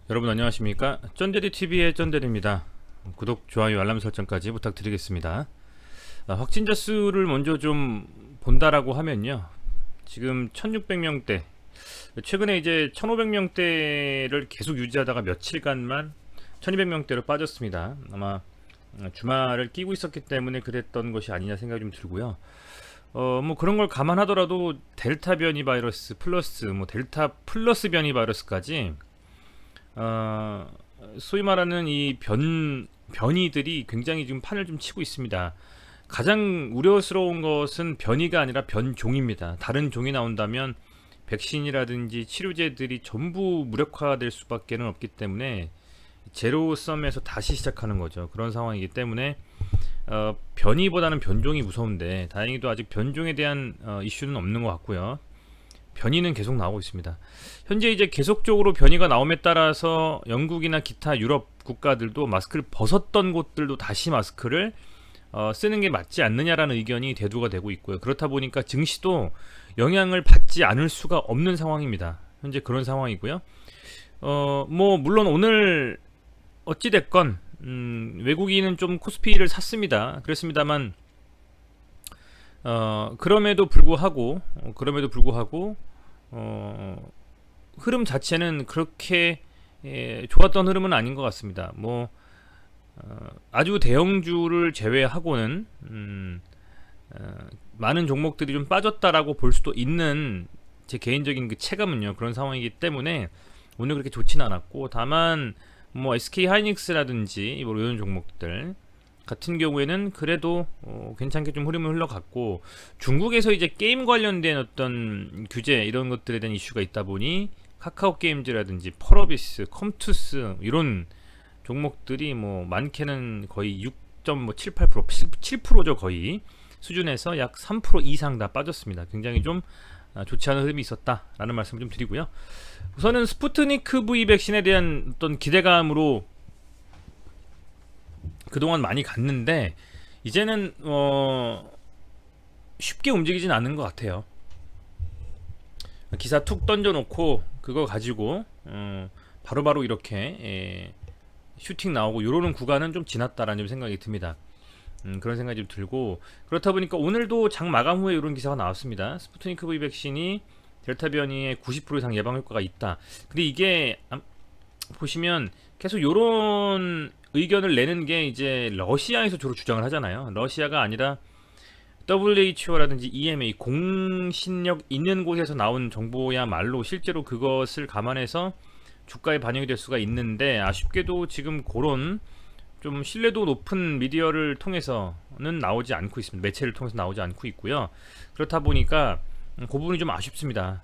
여러분 안녕하십니까? 쩐데리TV의 쩐데리입니다. 구독, 좋아요, 알람 설정까지 부탁드리겠습니다. 확진자 수를 먼저 좀 본다라고 하면요, 지금 1600명대, 최근에 이제 1500명대를 계속 유지하다가 며칠간만 1200명대로 빠졌습니다. 아마 주말을 끼고 있었기 때문에 그랬던 것이 아니냐 생각이 좀 들고요. 뭐 그런 걸 감안하더라도 델타 변이 바이러스 플러스 뭐 델타 플러스 변이 바이러스까지 어, 소위 말하는 이 변이들이 굉장히 지금 판을 좀 치고 있습니다. 가장 우려스러운 것은 변이가 아니라 변종입니다. 다른 종이 나온다면 백신이라든지 치료제들이 전부 무력화될 수밖에는 없기 때문에 제로섬에서 다시 시작하는 거죠. 그런 상황이기 때문에 변이보다는 변종이 무서운데 다행히도 아직 변종에 대한 이슈는 없는 것 같고요. 변이는 계속 나오고 있습니다. 현재 이제 계속적으로 변이가 나옴에 따라서 영국이나 기타 유럽 국가들도 마스크를 벗었던 곳들도 다시 마스크를 쓰는 게 맞지 않느냐라는 의견이 대두가 되고 있고요. 그렇다 보니까 증시도 영향을 받지 않을 수가 없는 상황입니다. 현재 그런 상황이고요. 뭐 물론 오늘 어찌 됐건 외국인은 좀 코스피를 샀습니다. 그렇습니다만 그럼에도 불구하고 흐름 자체는 그렇게 좋았던 흐름은 아닌 것 같습니다. 뭐 아주 대형주를 제외하고는 많은 종목들이 좀 빠졌다라고 볼 수도 있는 제 개인적인 그 체감은요, 그런 상황이기 때문에 오늘 그렇게 좋지는 않았고, 다만 뭐 SK 하이닉스라든지 뭐 이런 종목들 같은 경우에는 그래도 괜찮게 좀 흐름을 흘러갔고, 중국에서 이제 게임 관련된 어떤 규제 이런 것들에 대한 이슈가 있다 보니 카카오 게임즈라든지 펄어비스, 컴투스 이런 종목들이 뭐 많게는 거의 6.78% 7%죠 거의 수준에서 약 3% 이상 다 빠졌습니다. 굉장히 좀 좋지 않은 흐름이 있었다라는 말씀을 좀 드리고요. 우선은 스푸트니크 V 백신에 대한 어떤 기대감으로 그동안 많이 갔는데 이제는 쉽게 움직이진 않는 것 같아요. 기사 툭 던져놓고 그거 가지고 바로바로 이렇게 슈팅 나오고 요러는 구간은 좀 지났다라는 생각이 듭니다. 그런 생각이 좀 들고, 그렇다 보니까 오늘도 장 마감 후에 이런 기사가 나왔습니다. 스푸트니크 V 백신이 델타 변이의 90% 이상 예방 효과가 있다. 근데 이게 보시면 계속 요런 의견을 내는 게 이제 러시아에서 주로 주장을 하잖아요. 러시아가 아니라 WHO라든지 EMA 공신력 있는 곳에서 나온 정보야말로 실제로 그것을 감안해서 주가에 반영이 될 수가 있는데, 아쉽게도 지금 그런 좀 신뢰도 높은 미디어를 통해서는 나오지 않고 있습니다. 매체를 통해서 나오지 않고 있고요. 그렇다 보니까 그 부분이 좀 아쉽습니다.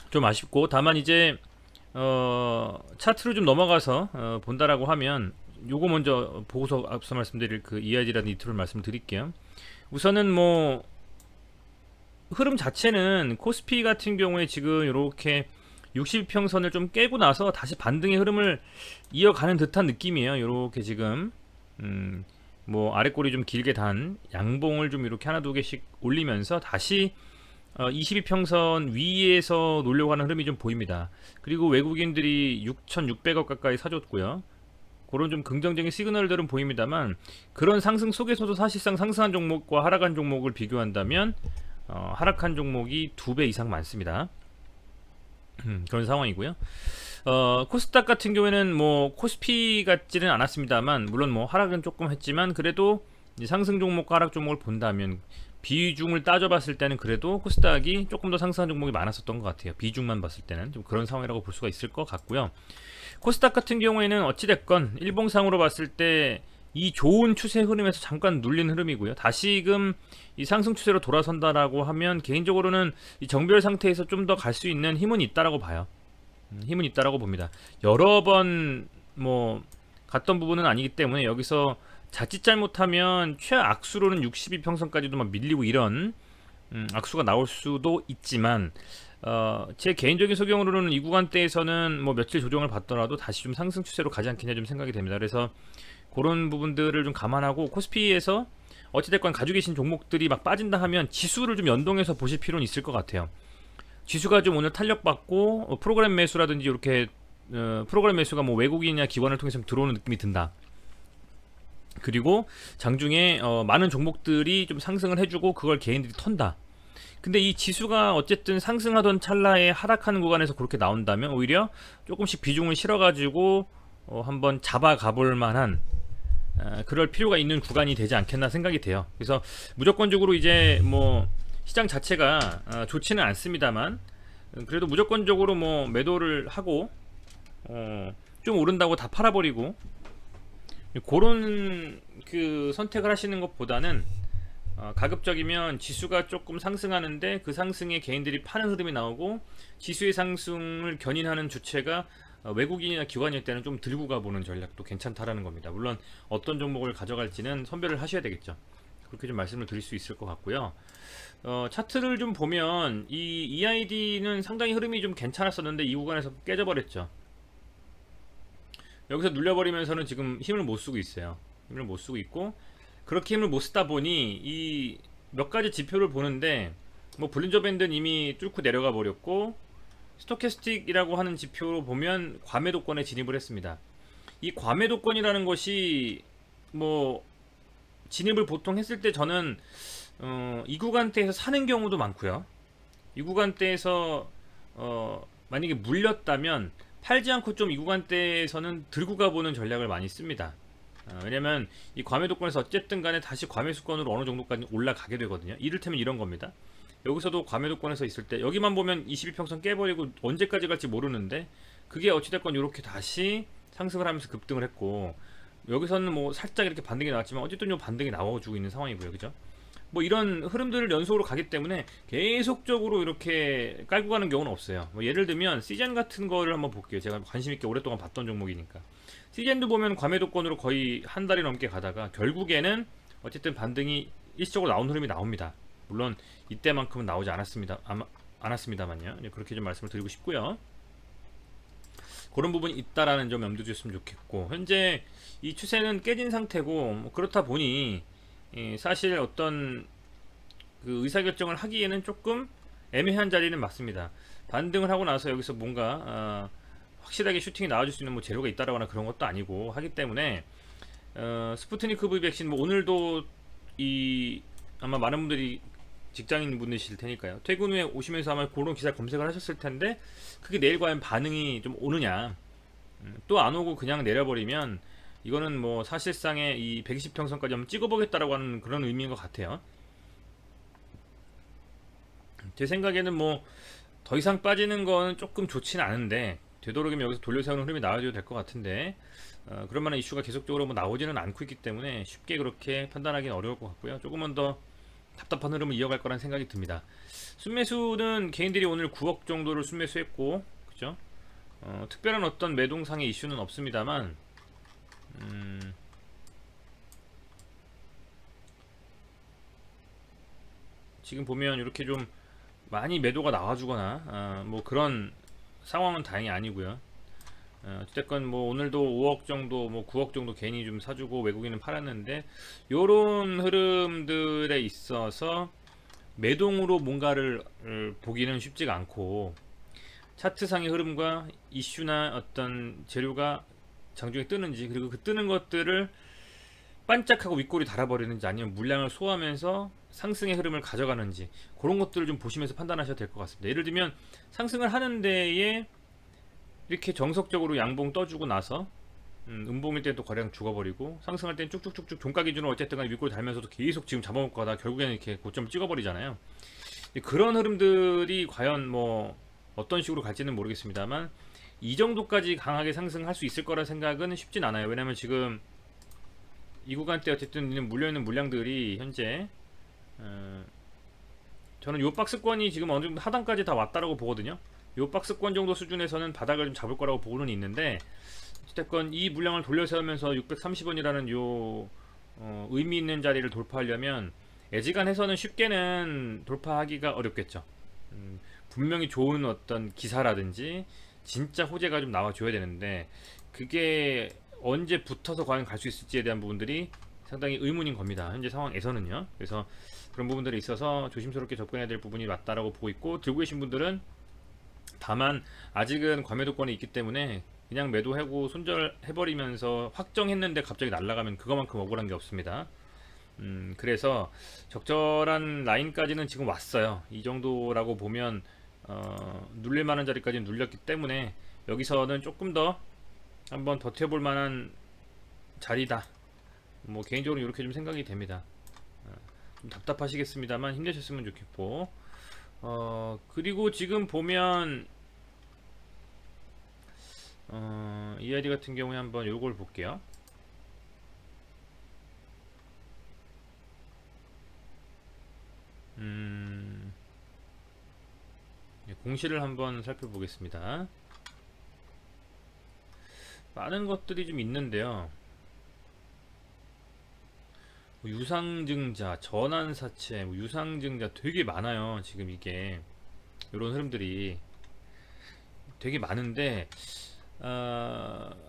좀 아쉽고, 다만 이제 차트로 좀 넘어가서 본다라고 하면 요거 먼저 보고서 앞서 말씀드릴 그 EIG라는 이틀을 말씀드릴게요. 우선은 뭐 흐름 자체는 코스피 같은 경우에 지금 이렇게 60평선을 좀 깨고 나서 다시 반등의 흐름을 이어가는 듯한 느낌이에요. 이렇게 지금 뭐 아래꼬리 좀 길게 단 양봉을 좀 이렇게 하나 두 개씩 올리면서 다시 22평선 위에서 놀려고 하는 흐름이 좀 보입니다. 그리고 외국인들이 6,600억 가까이 사줬고요. 그런 좀 긍정적인 시그널들은 보입니다만, 그런 상승 속에서도 사실상 상승한 종목과 하락한 종목을 비교한다면 하락한 종목이 2배 이상 많습니다. 그런 상황이고요. 코스닥 같은 경우에는 뭐 코스피 같지는 않았습니다만, 물론 뭐 하락은 조금 했지만 그래도 상승 종목과 하락 종목을 본다면 비중을 따져봤을 때는 그래도 코스닥이 조금 더 상승한 종목이 많았었던 것 같아요. 비중만 봤을 때는 좀 그런 상황이라고 볼 수가 있을 것 같고요. 코스닥 같은 경우에는 어찌됐건 일봉상으로 봤을 때 이 좋은 추세 흐름에서 잠깐 눌린 흐름이고요. 다시금 이 상승 추세로 돌아선다라고 하면 개인적으로는 이 정별 상태에서 좀 더 갈 수 있는 힘은 있다라고 봐요. 힘은 있다라고 봅니다. 여러 번 뭐 갔던 부분은 아니기 때문에 여기서 자칫 잘못하면 최악수로는 62평선까지도 막 밀리고 이런 악수가 나올 수도 있지만, 제 개인적인 소견으로는 이 구간대에서는 뭐 며칠 조정을 받더라도 다시 좀 상승 추세로 가지 않겠냐 좀 생각이 됩니다. 그래서 그런 부분들을 좀 감안하고 코스피에서 어찌됐건 가지고 계신 종목들이 막 빠진다 하면 지수를 좀 연동해서 보실 필요는 있을 것 같아요. 지수가 좀 오늘 탄력받고 프로그램 매수라든지 이렇게 프로그램 매수가 뭐 외국인이나 기관을 통해서 좀 들어오는 느낌이 든다. 그리고 장중에 많은 종목들이 좀 상승을 해주고 그걸 개인들이 턴다. 근데 이 지수가 어쨌든 상승하던 찰나에 하락하는 구간에서 그렇게 나온다면 오히려 조금씩 비중을 실어가지고 한번 잡아가 볼 만한 그럴 필요가 있는 구간이 되지 않겠나 생각이 돼요. 그래서 무조건적으로 이제 뭐 시장 자체가 좋지는 않습니다만 그래도 무조건적으로 뭐 매도를 하고 좀 오른다고 다 팔아버리고 그런 그 선택을 하시는 것보다는 가급적이면 지수가 조금 상승하는데 그 상승에 개인들이 파는 흐름이 나오고 지수의 상승을 견인하는 주체가 외국인이나 기관일 때는 좀 들고 가보는 전략도 괜찮다라는 겁니다. 물론 어떤 종목을 가져갈지는 선별을 하셔야 되겠죠. 그렇게 좀 말씀을 드릴 수 있을 것 같고요. 차트를 좀 보면 이 EID는 상당히 흐름이 좀 괜찮았었는데 이 구간에서 깨져버렸죠. 여기서 눌려버리면서는 지금 힘을 못 쓰고 있어요. 힘을 못 쓰고 있고 그렇게 힘을 못 쓰다 보니 이 몇 가지 지표를 보는데 뭐 볼린저 밴드는 이미 뚫고 내려가 버렸고 스토캐스틱이라고 하는 지표로 보면 과매도권에 진입을 했습니다. 이 과매도권이라는 것이 뭐 진입을 보통 했을 때 저는 이 구간대에서 사는 경우도 많고요. 이 구간대에서 만약에 물렸다면 팔지 않고 좀 이 구간대에서는 들고 가보는 전략을 많이 씁니다. 왜냐면 이 과매도권에서 어쨌든 간에 다시 과매수권으로 어느 정도까지 올라가게 되거든요. 이를테면 이런 겁니다. 여기서도 과매도권에서 있을 때 여기만 보면 21평선 깨버리고 언제까지 갈지 모르는데 그게 어찌됐건 이렇게 다시 상승을 하면서 급등을 했고 여기서는 뭐 살짝 이렇게 반등이 나왔지만 어쨌든 요 반등이 나와주고 있는 상황이고요. 그죠? 뭐 이런 흐름들을 연속으로 가기 때문에 계속적으로 이렇게 깔고 가는 경우는 없어요. 뭐 예를 들면 시젠 같은 거를 한번 볼게요. 제가 관심 있게 오랫동안 봤던 종목이니까. 시젠도 보면 과매도권으로 거의 한 달이 넘게 가다가 결국에는 어쨌든 반등이 일시적으로 나온 흐름이 나옵니다. 물론 이때만큼은 나오지 않았습니다만요. 그렇게 좀 말씀을 드리고 싶고요. 그런 부분이 있다라는 점 염두에 두셨으면 좋겠고 현재 이 추세는 깨진 상태고 뭐 그렇다 보니 사실 어떤 그 의사결정을 하기에는 조금 애매한 자리는 맞습니다. 반등을 하고 나서 여기서 뭔가 확실하게 슈팅이 나와줄 수 있는 뭐 재료가 있다라거나 그런 것도 아니고 하기 때문에 스푸트니크 V 백신 뭐 오늘도 이 아마 많은 분들이 직장인 분이실 테니까요. 퇴근 후에 오시면서 아마 그런 기사 검색을 하셨을 텐데 그게 내일 과연 반응이 좀 오느냐 또 안 오고 그냥 내려버리면 이거는 뭐 사실상의 이 120평선까지 한번 찍어보겠다라고 하는 그런 의미인 것 같아요. 제 생각에는 뭐 더 이상 빠지는 건 조금 좋지는 않은데 되도록이면 여기서 돌려세우는 흐름이 나와줘야 될 것 같은데 그런 만한 이슈가 계속적으로 뭐 나오지는 않고 있기 때문에 쉽게 그렇게 판단하기는 어려울 것 같고요. 조금만 더 답답한 흐름을 이어갈 거란 생각이 듭니다. 순매수는 개인들이 오늘 9억 정도를 순매수했고 그죠? 특별한 어떤 매동상의 이슈는 없습니다만 지금 보면 이렇게 좀 많이 매도가 나와주거나 뭐 그런 상황은 다행히 아니고요. 어쨌건 뭐 오늘도 5억 정도 뭐 9억 정도 괜히 좀 사주고 외국인은 팔았는데 요런 흐름들에 있어서 매동으로 뭔가를 보기는 쉽지가 않고 차트상의 흐름과 이슈나 어떤 재료가 장중에 뜨는지 그리고 그 뜨는 것들을 반짝하고 윗골이 달아버리는지 아니면 물량을 소화하면서 상승의 흐름을 가져가는지 그런 것들을 좀 보시면서 판단하셔야 될 것 같습니다. 예를 들면 상승을 하는 데에 이렇게 정석적으로 양봉 떠주고 나서 음봉일 때는 또 거래량 죽어버리고 상승할 때는 쭉쭉쭉쭉 종가 기준으로 어쨌든 간에 윗골 달면서도 계속 지금 잡아먹고 가다 결국에는 이렇게 고점을 찍어버리잖아요. 그런 흐름들이 과연 뭐 어떤 식으로 갈지는 모르겠습니다만 이 정도까지 강하게 상승할 수 있을 거라 생각은 쉽진 않아요. 왜냐면 지금 이 구간대 어쨌든 물려있는 물량들이 현재 저는 요 박스권이 지금 어느 정도 하단까지 다 왔다라고 보거든요. 요 박스권 정도 수준에서는 바닥을 좀 잡을 거라고 보고는 있는데 어쨌든 이 물량을 돌려세우면서 630원이라는 요 의미 있는 자리를 돌파하려면 애지간해서는 쉽게는 돌파하기가 어렵겠죠. 분명히 좋은 어떤 기사라든지 진짜 호재가 좀 나와줘야 되는데 그게 언제 붙어서 과연 갈 수 있을지에 대한 부분들이 상당히 의문인 겁니다. 현재 상황에서는요. 그래서 그런 부분들이 있어서 조심스럽게 접근해야 될 부분이 맞다라고 보고 있고, 들고 계신 분들은 다만 아직은 과매도권이 있기 때문에 그냥 매도하고 손절해버리면서 확정했는데 갑자기 날아가면 그거만큼 억울한 게 없습니다. 그래서 적절한 라인까지는 지금 왔어요. 이 정도라고 보면 눌릴 만한 자리까지 눌렸기 때문에 여기서는 조금 더 한번 버텨볼 만한 자리다. 뭐 개인적으로 이렇게 좀 생각이 됩니다. 좀 답답하시겠습니다만 힘내셨으면 좋겠고, 그리고 지금 보면 이 아이디 같은 경우에 한번 요걸 볼게요. 공시를 한번 살펴보겠습니다. 많은 것들이 좀 있는데요. 유상증자, 전환사채, 유상증자 되게 많아요. 지금 이게 이런 흐름들이 되게 많은데,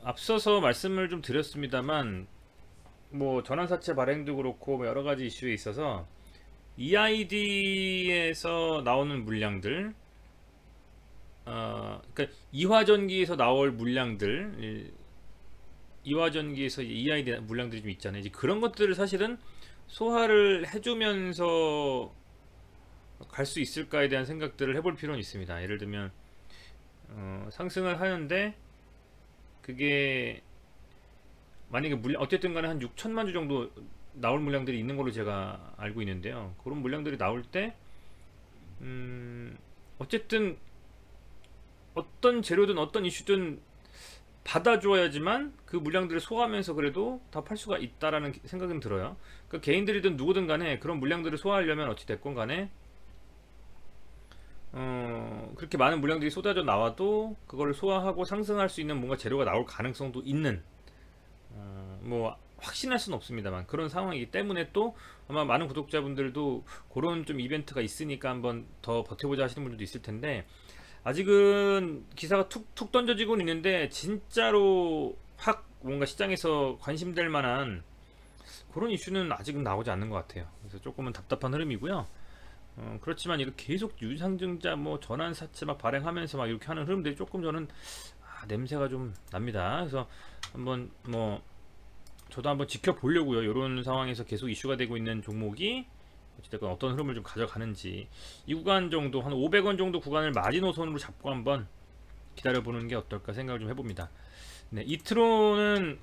앞서서 말씀을 좀 드렸습니다만, 뭐 전환사채 발행도 그렇고 뭐 여러 가지 이슈에 있어서 EID에서 나오는 물량들, 그러니까 이화전기에서 나올 물량들, 이화전기에서 EID 물량들이 좀 있잖아요. 이제 그런 것들을 사실은 소화를 해주면서 갈 수 있을까에 대한 생각들을 해볼 필요는 있습니다. 예를 들면 상승을 하는데 그게 만약에 물량 어쨌든 간에 한 6천만 주 정도 나올 물량들이 있는 걸로 제가 알고 있는데요. 그런 물량들이 나올 때 어쨌든 어떤 재료든 어떤 이슈든 받아줘야지만 그 물량들을 소화하면서 그래도 다 팔 수가 있다라는 생각은 들어요. 그러니까 개인들이든 누구든 간에 그런 물량들을 소화하려면 어찌 됐건 간에 그렇게 많은 물량들이 쏟아져 나와도 그걸 소화하고 상승할 수 있는 뭔가 재료가 나올 가능성도 있는, 뭐 확신할 수는 없습니다만 그런 상황이기 때문에 또 아마 많은 구독자분들도 그런 좀 이벤트가 있으니까 한번 더 버텨보자 하시는 분들도 있을 텐데, 아직은 기사가 툭툭 던져지고 있는데 진짜로 확 뭔가 시장에서 관심될 만한 그런 이슈는 아직은 나오지 않는 것 같아요. 그래서 조금은 답답한 흐름이고요. 그렇지만 이렇게 계속 유상증자 뭐 전환사채 막 발행하면서 막 이렇게 하는 흐름들이 조금 저는 냄새가 좀 납니다. 그래서 한번 뭐 저도 한번 지켜보려고요. 이런 상황에서 계속 이슈가 되고 있는 종목이 어쨌든 어떤 흐름을 좀 가져가는지, 이 구간 정도 한 500원 정도 구간을 마지노선으로 잡고 한번 기다려보는 게 어떨까 생각을 좀 해봅니다. 네, 이트로는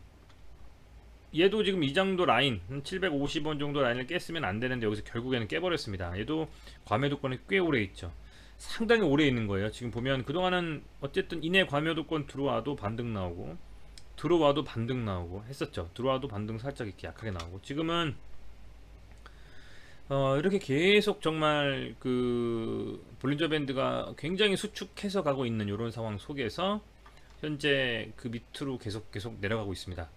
얘도 지금 이 정도 라인 750원 정도 라인을 깼으면 안 되는데 여기서 결국에는 깨버렸습니다. 얘도 과매도권이 꽤 오래 있죠. 상당히 오래 있는 거예요. 지금 보면 그동안은 어쨌든 이내 과매도권 들어와도 반등 나오고 들어와도 반등 나오고 했었죠. 들어와도 반등 살짝 이렇게 약하게 나오고, 지금은 이렇게 계속 정말 그 볼린저 밴드가 굉장히 수축해서 가고 있는 이런 상황 속에서 현재 그 밑으로 계속 내려가고 있습니다.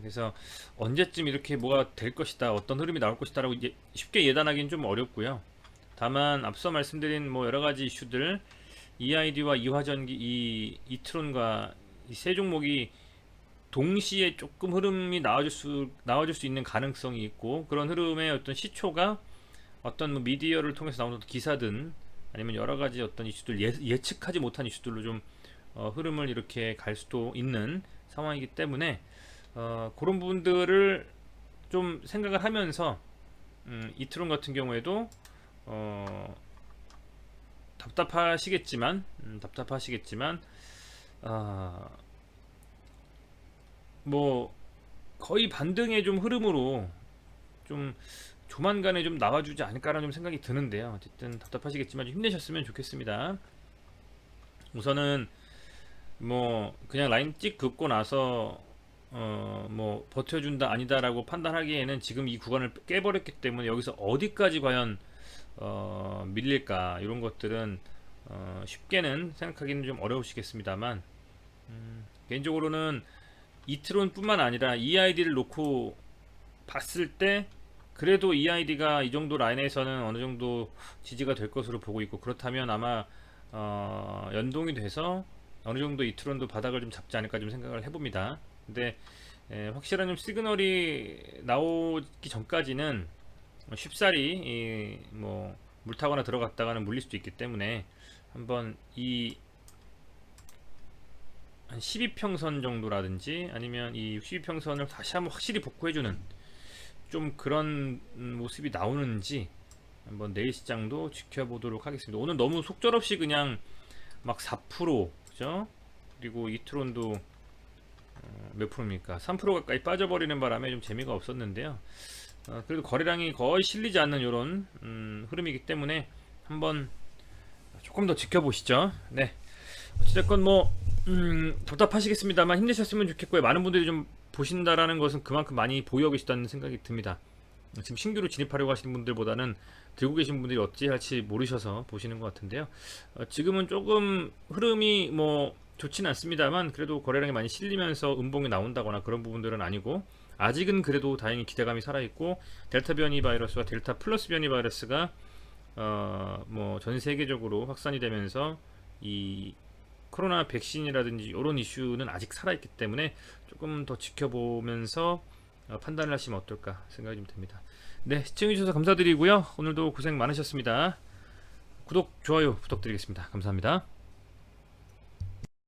그래서 언제쯤 이렇게 뭐가 될 것이다, 어떤 흐름이 나올 것이다라고 쉽게 예단하기는 좀 어렵고요. 다만 앞서 말씀드린 뭐 여러 가지 이슈들, EID와 이화전기, 이트론과 이 세 종목이 동시에 조금 흐름이 나와줄 수 있는 가능성이 있고, 그런 흐름의 어떤 시초가 어떤 뭐 미디어를 통해서 나오는 기사든 아니면 여러 가지 어떤 이슈들, 예측하지 못한 이슈들로 좀 흐름을 이렇게 갈 수도 있는 상황이기 때문에 그런 부분들을 좀 생각을 하면서 이트론 같은 경우에도 답답하시겠지만 뭐 거의 반등의 좀 흐름으로 좀 조만간에 좀 나와주지 않을까라는 좀 생각이 드는데요. 어쨌든 답답하시겠지만 좀 힘내셨으면 좋겠습니다. 우선은 뭐 그냥 라인 찍 긋고 나서 뭐 버텨준다 아니다라고 판단하기에는 지금 이 구간을 깨버렸기 때문에 여기서 어디까지 과연 밀릴까, 이런 것들은 쉽게는 생각하기는 좀 어려우시겠습니다만, 개인적으로는 이트론 뿐만 아니라 EID를 놓고 봤을 때 그래도 EID가 이 정도 라인에서는 어느 정도 지지가 될 것으로 보고 있고, 그렇다면 아마 연동이 돼서 어느 정도 이트론도 바닥을 좀 잡지 않을까 좀 생각을 해봅니다. 근데 확실한 좀 시그널이 나오기 전까지는 쉽사리 뭐 물타거나 들어갔다가는 물릴 수도 있기 때문에 한번 이 한 12평선 정도라든지 아니면 이 12평선을 다시 한번 확실히 복구해주는 좀 그런 모습이 나오는지 한번 내일 시장도 지켜보도록 하겠습니다. 오늘 너무 속절없이 그냥 막 4% 그죠? 그리고 이트론도 몇 프로입니까? 3% 가까이 빠져버리는 바람에 좀 재미가 없었는데요. 그래도 거래량이 거의 실리지 않는 이런 흐름이기 때문에 한번 조금 더 지켜보시죠. 네. 어찌됐건 뭐 답답하시겠습니다만 힘내셨으면 좋겠고요. 많은 분들이 좀 보신다라는 것은 그만큼 많이 보유하고 계시다는 생각이 듭니다. 지금 신규로 진입하려고 하시는 분들보다는 들고 계신 분들이 어찌 할지 모르셔서 보시는 것 같은데요. 지금은 조금 흐름이 뭐 좋지는 않습니다만 그래도 거래량이 많이 실리면서 음봉이 나온다거나 그런 부분들은 아니고 아직은 그래도 다행히 기대감이 살아있고 델타 변이 바이러스와 델타 플러스 변이 바이러스가 뭐 전 세계적으로 확산이 되면서 이 코로나 백신이라든지 이런 이슈는 아직 살아있기 때문에 조금 더 지켜보면서 판단을 하시면 어떨까 생각이 좀 듭니다. 네, 시청해주셔서 감사드리고요. 오늘도 고생 많으셨습니다. 구독, 좋아요 부탁드리겠습니다. 감사합니다.